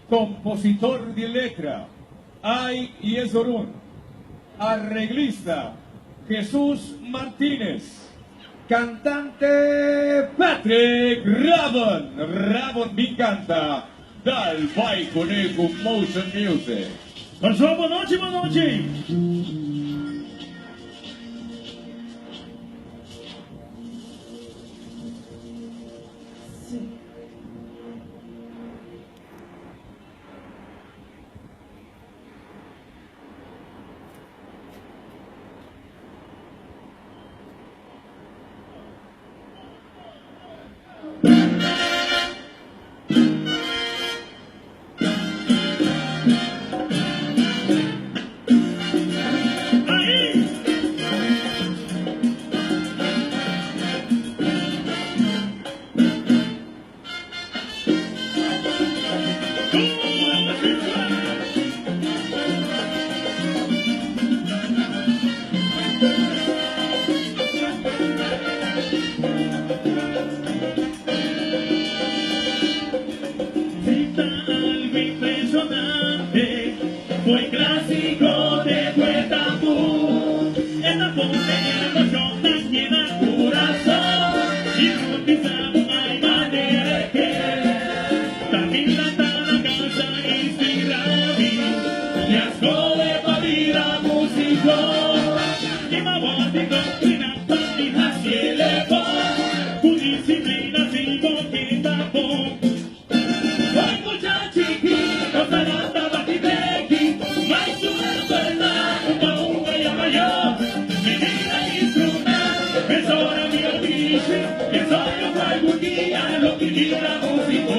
compositor de letra, Ay y Esorún, arreglista, Jesús Martínez, cantante Patrick Rabon. Rabon me encanta. Dal vai comigo Motion Music. Pessoal, boa noite, boa noite. Fue clásico de Huetapú, esta ponte emoción llena el corazón y no pisamos hay manera que también la casa y sin rabi y asco de palida músico y mabótico y la palija si elevó tu disciplina sin boquita pon hay mucha chiquita salata batibeki mais una verdad una llama menina instrumento es hora de oírse es hora de algún día lo que quiera músico.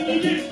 Yeah.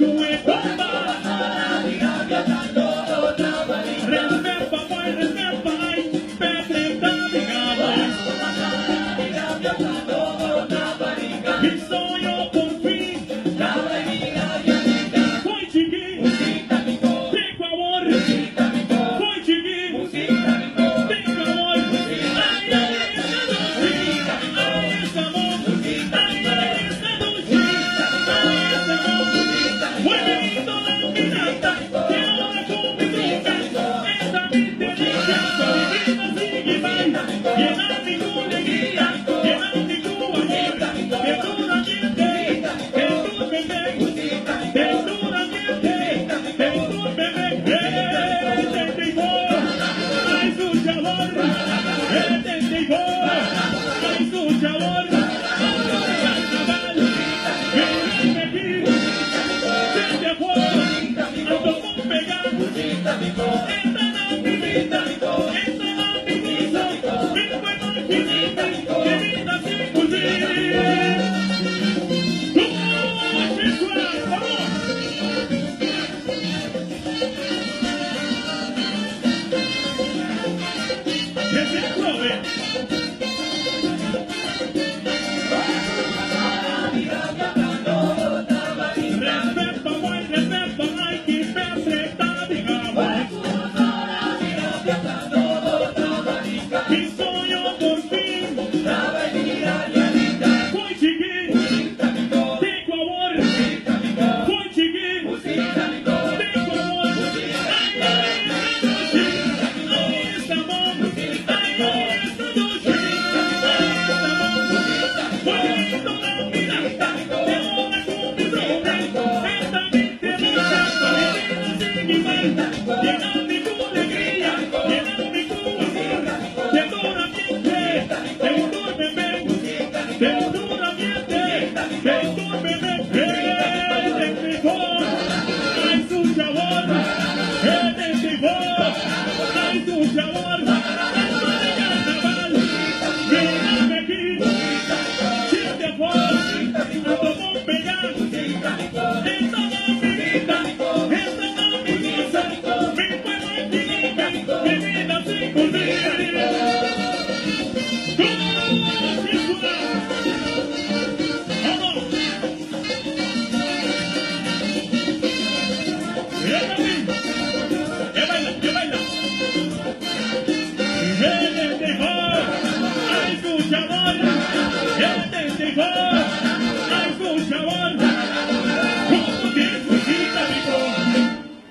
esta Navidad, esta Navidad, mi pueblo es feliz, mi vida sin poder.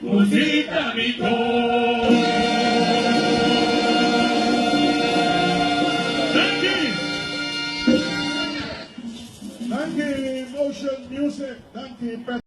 Musita mi cor. Thank you. Danke, Motion Music. Danke,